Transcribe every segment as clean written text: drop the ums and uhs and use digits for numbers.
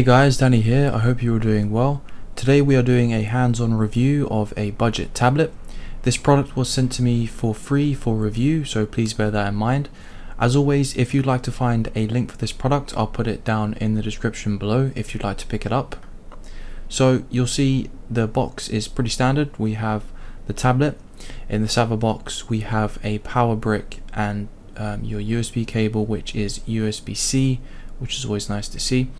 Hey guys, Danny here. I hope you are doing well. Today we are doing a hands-on review of a budget tablet. This product was sent to me for free for review, so please bear that in mind. As always, if you'd like to find a link for this product, I'll put it down in the description below if you'd like to pick it up. So you'll see the box is pretty standard. We have the tablet. In the Sava box we have a power brick and your USB cable, which is USB-C, which is always nice to see.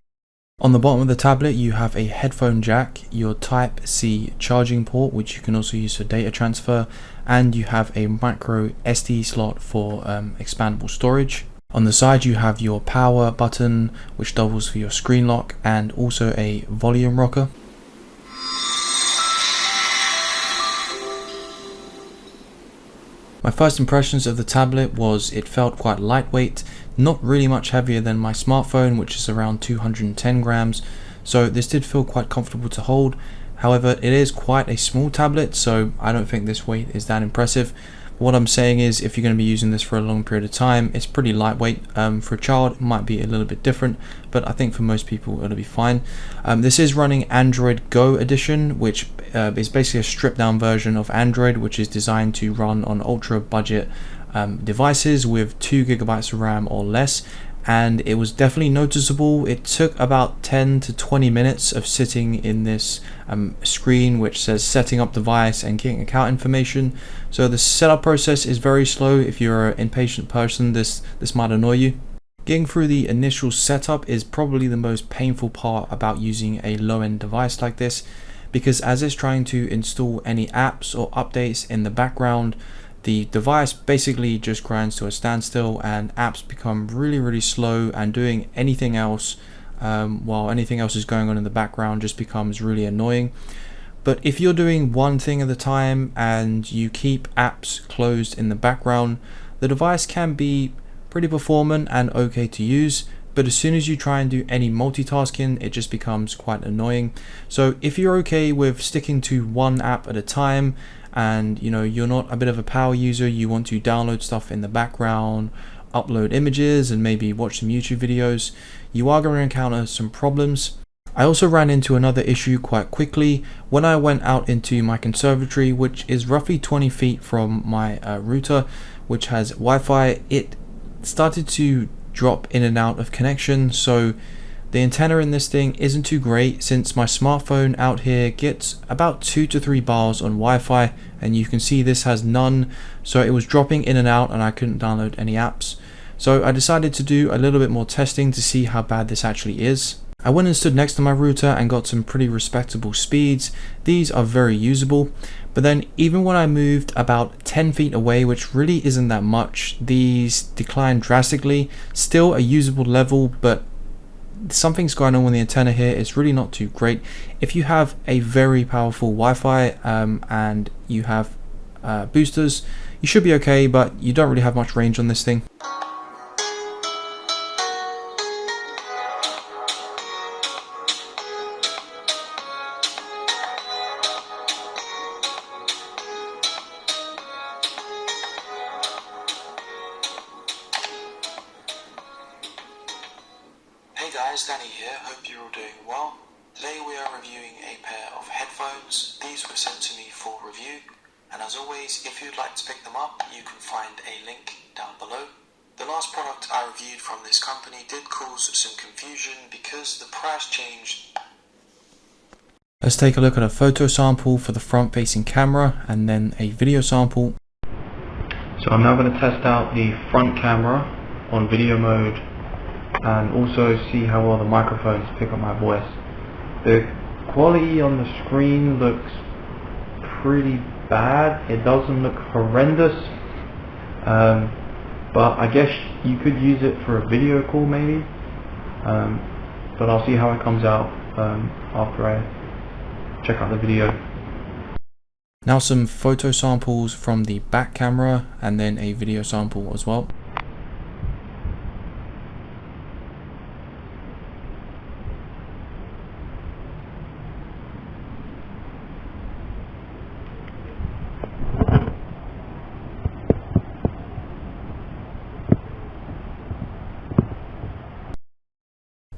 On the bottom of the tablet you have a headphone jack, your Type-C charging port, which you can also use for data transfer, and you have a micro SD slot for expandable storage. On the side you have your power button, which doubles for your screen lock, and also a volume rocker. My first impressions of the tablet was it felt quite lightweight, not really much heavier than my smartphone, which is around 210 grams, so this did feel quite comfortable to hold. However, it is quite a small tablet, so I don't think this weight is that impressive. What I'm saying is, if you're going to be using this for a long period of time, it's pretty lightweight. For a child it might be a little bit different, but I think for most people it'll be fine. This is running Android Go edition, which is basically a stripped down version of Android, which is designed to run on ultra budget devices with 2 GB of RAM or less. And it was definitely noticeable. It took about 10 to 20 minutes of sitting in this screen which says setting up device and getting account information. So the setup process is very slow. If you're an impatient person, this might annoy you. Getting through the initial setup is probably the most painful part about using a low-end device like this, because as it's trying to install any apps or updates in the background, the device basically just grinds to a standstill and apps become really slow, and doing anything else while anything else is going on in the background just becomes really annoying. But if you're doing one thing at a time and you keep apps closed in the background, the device can be pretty performant and okay to use. But as soon as you try and do any multitasking, it just becomes quite annoying. So if you're okay with sticking to one app at a time, and you're not a bit of a power user, you want to download stuff in the background, upload images, and maybe watch some YouTube videos, you are going to encounter some problems. I also ran into another issue quite quickly when I went out into my conservatory, which is roughly 20 feet from my router, which has Wi-Fi. It started to drop in and out of connection, so the antenna in this thing isn't too great, since my smartphone out here gets about 2 to 3 bars on Wi-Fi, and you can see this has none, so it was dropping in and out and I couldn't download any apps. So I decided to do a little bit more testing to see how bad this actually is. I went and stood next to my router and got some pretty respectable speeds. These are very usable, but then even when I moved about 10 feet away, which really isn't that much, these declined drastically. Still a usable level, but something's going on with the antenna here. It's really not too great. If you have a very powerful Wi-Fi and you have boosters, you should be okay, but you don't really have much range on this thing. Hey guys, Danny here, hope you're all doing well. Today we are reviewing a pair of headphones. These were sent to me for review, and as always, if you'd like to pick them up, you can find a link down below. The last product I reviewed from this company did cause some confusion because the price changed. Let's take a look at a photo sample for the front facing camera and then a video sample. So I'm now going to test out the front camera on video mode and also see how well the microphones pick up my voice. The quality on the screen looks pretty bad. It doesn't look horrendous, but I guess you could use it for a video call maybe, but I'll see how it comes out after I check out the video. Now some photo samples from the back camera and then a video sample as well.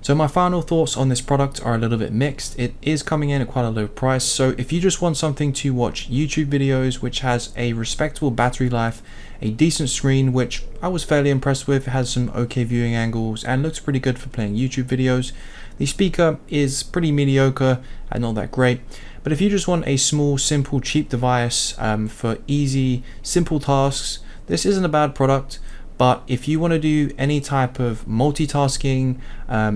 So my final thoughts on this product are a little bit mixed. It is coming in at quite a low price, so if you just want something to watch YouTube videos which has a respectable battery life, a decent screen which I was fairly impressed with, it has some okay viewing angles and looks pretty good for playing YouTube videos. The speaker is pretty mediocre and not that great, but if you just want a small, simple, cheap device for easy, simple tasks, this isn't a bad product. But if you want to do any type of multitasking,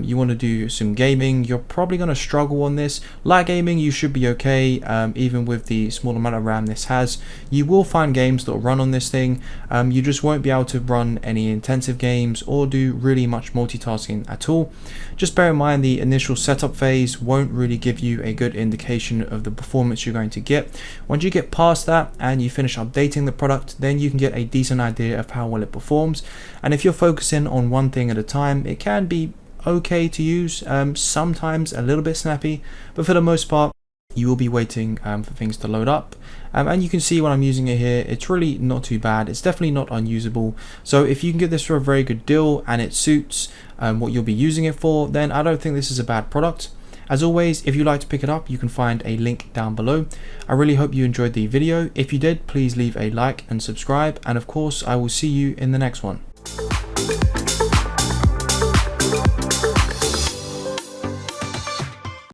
you want to do some gaming, you're probably going to struggle on this. Light gaming, you should be okay, even with the small amount of RAM this has. You will find games that will run on this thing. You just won't be able to run any intensive games or do really much multitasking at all. Just bear in mind the initial setup phase won't really give you a good indication of the performance you're going to get. Once you get past that and you finish updating the product, then you can get a decent idea of how well it performs. And if you're focusing on one thing at a time, it can be okay to use, sometimes a little bit snappy, but for the most part you will be waiting for things to load up, and you can see when I'm using it here, it's really not too bad. It's definitely not unusable. So if you can get this for a very good deal and it suits what you'll be using it for, then I don't think this is a bad product. As always, if you'd like to pick it up, you can find a link down below. I really hope you enjoyed the video. If you did, please leave a like and subscribe, and of course I will see you in the next one.